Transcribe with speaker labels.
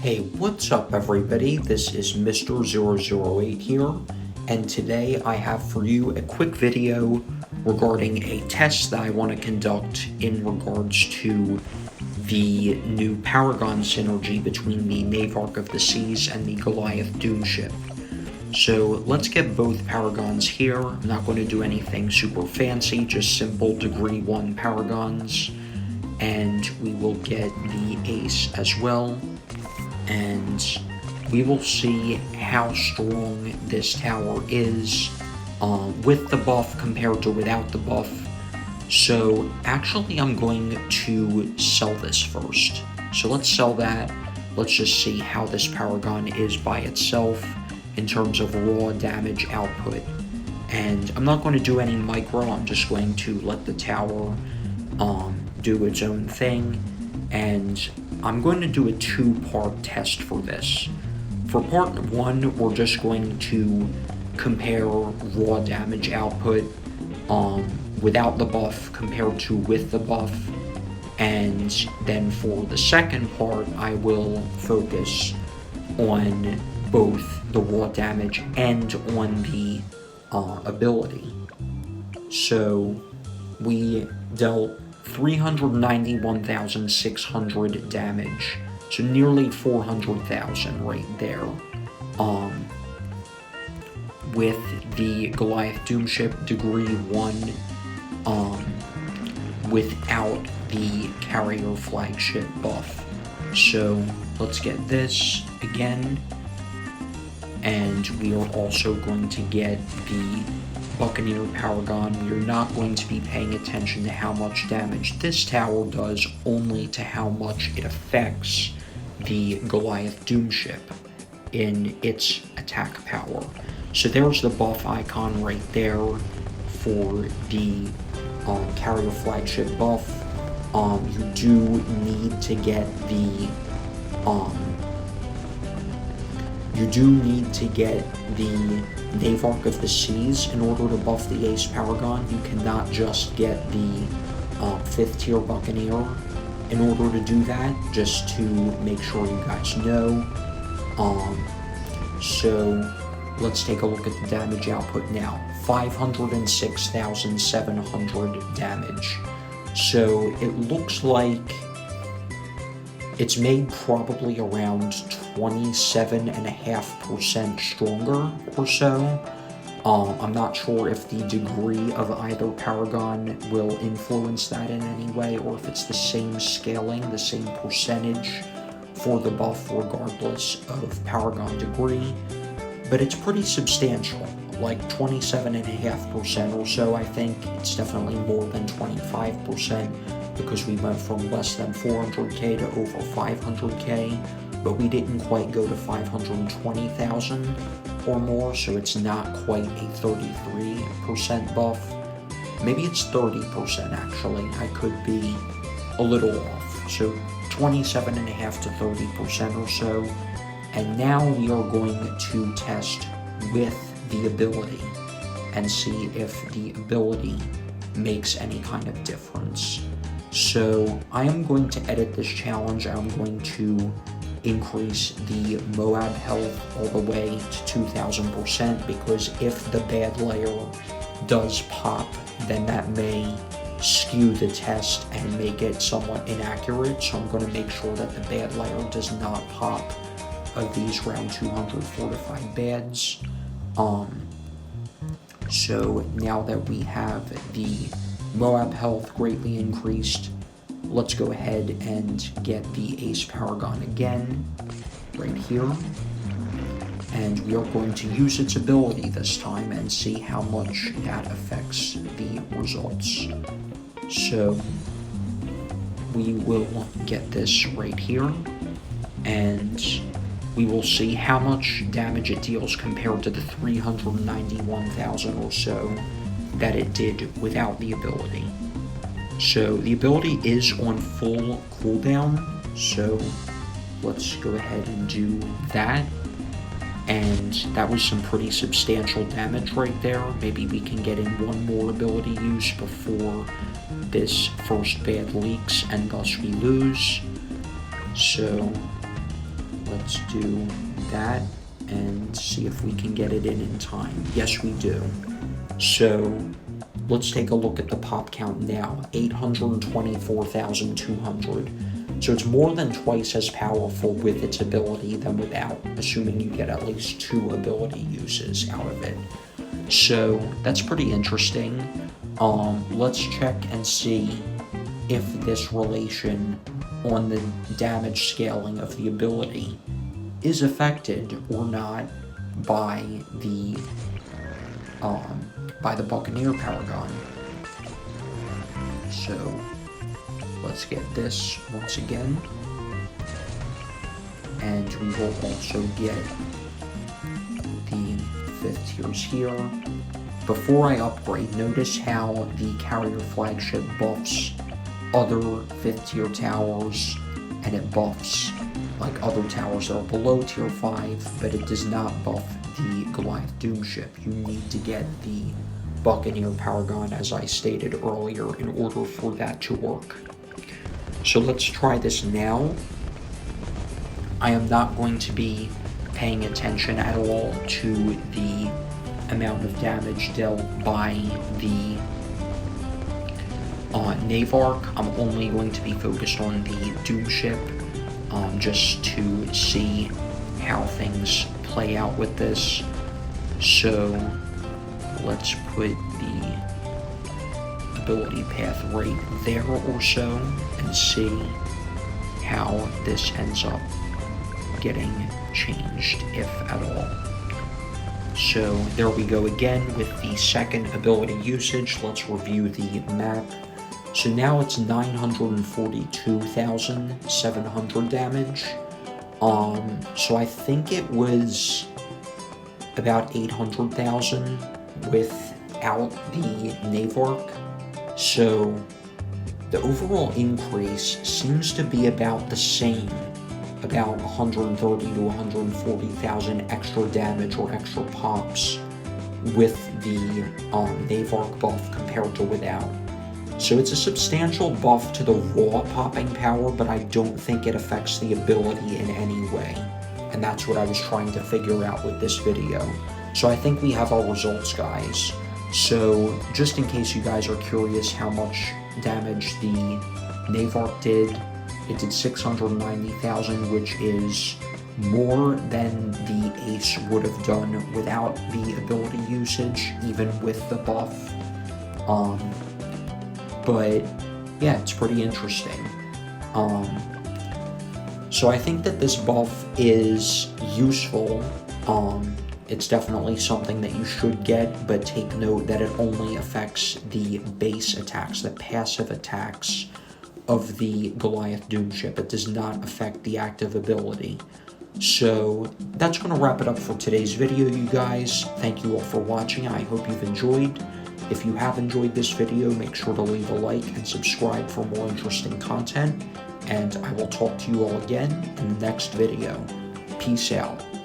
Speaker 1: Hey, what's up everybody? This is Mr. 008 here, and today I have for you a quick video regarding a test that I want to conduct in regards to the new Paragon synergy between the Navarch of the Seas and the Goliath Doomship. So let's get both Paragons here. I'm not going to do anything super fancy, just simple degree 1 Paragons, and we will get the Ace as well. And we will see how strong this tower is with the buff compared to without the buff. So actually I'm going to sell this first. So let's sell that. Let's just see how this Paragon is by itself in terms of raw damage output. And I'm not going to do any micro, I'm just going to let the tower do its own thing. And I'm going to do a two-part test for this. For part 1, we're just going to compare raw damage output without the buff compared to with the buff. And then for the second part, I will focus on both the raw damage and on the ability. So we dealt 391,600 damage, so nearly 400,000 right there, with the Goliath Doomship degree 1, without the carrier flagship buff. So let's get this again, and we are also going to get the Buccaneer Paragon. We are not going to be paying attention to how much damage this tower does, only to how much it affects the Goliath Doomship in its attack power. So there's the buff icon right there for the carrier flagship buff. You do need to get the Navarch of the Seas in order to buff the Ace Paragon. You cannot just get the 5th tier Buccaneer in order to do that, just to make sure you guys know. So let's take a look at the damage output now. 506,700 damage. So it looks like it's made probably around 27.5% stronger or so. I'm not sure if the degree of either Paragon will influence that in any way, or if it's the same scaling, the same percentage for the buff regardless of Paragon degree. But it's pretty substantial, like 27.5% or so. I think it's definitely more than 25%. Because we went from less than 400k to over 500k, but we didn't quite go to 520,000 or more, so it's not quite a 33% buff. Maybe it's 30% actually, I could be a little off. So 27.5 to 30% or so. And now we are going to test with the ability and see if the ability makes any kind of difference. So I am going to edit this challenge. I'm going to increase the Moab health all the way to 2,000%, because if the bad layer does pop, then that may skew the test and make it somewhat inaccurate. So I'm going to make sure that the bad layer does not pop of these round 200 fortified bads. So now that we have the Moab health greatly increased, let's go ahead and get the Ace Paragon again, right here. And we are going to use its ability this time and see how much that affects the results. So we will get this right here, and we will see how much damage it deals compared to the 391,000 or so that it did without the ability. So the ability is on full cooldown, so let's go ahead and do that. And that was some pretty substantial damage right there. Maybe we can get in one more ability use before this first bad leaks and thus we lose. So let's do that and see if we can get it in time. Yes, we do. So let's take a look at the pop count now. 824,200. So it's more than twice as powerful with its ability than without, assuming you get at least 2 ability uses out of it. So that's pretty interesting. Let's check and see if this relation on the damage scaling of the ability is affected or not by the Buccaneer Paragon. So let's get this once again, and we will also get the 5th tiers here. Before I upgrade, notice how the carrier flagship buffs other 5th tier towers, and it buffs like other towers that are below tier 5, but it does not buff the Goliath Doomship. You need to get the Buccaneer Paragon, as I stated earlier, in order for that to work. So let's try this now. I am not going to be paying attention at all to the amount of damage dealt by the Navarch. I'm only going to be focused on the Doomship, just to see how things play out with this. So let's put the ability path right there or so and see how this ends up getting changed, if at all. So there we go again with the second ability usage. Let's review the map. So now it's 942,700 damage. So I think it was about 800,000 without the Navarch. So the overall increase seems to be about the same, about 130 to 140,000 extra damage or extra pops with the Navarch buff compared to without. So it's a substantial buff to the raw popping power, but I don't think it affects the ability in any way. And that's what I was trying to figure out with this video. So I think we have our results, guys. So just in case you guys are curious how much damage the Navarch did, it did 690,000, which is more than the Ace would have done without the ability usage, even with the buff. But yeah, it's pretty interesting. So I think that this buff is useful. It's definitely something that you should get, but take note that it only affects the base attacks, the passive attacks of the Goliath Doomship. It does not affect the active ability. So that's going to wrap it up for today's video, you guys. Thank you all for watching. I hope you've enjoyed. If you have enjoyed this video, make sure to leave a like and subscribe for more interesting content. And I will talk to you all again in the next video. Peace out.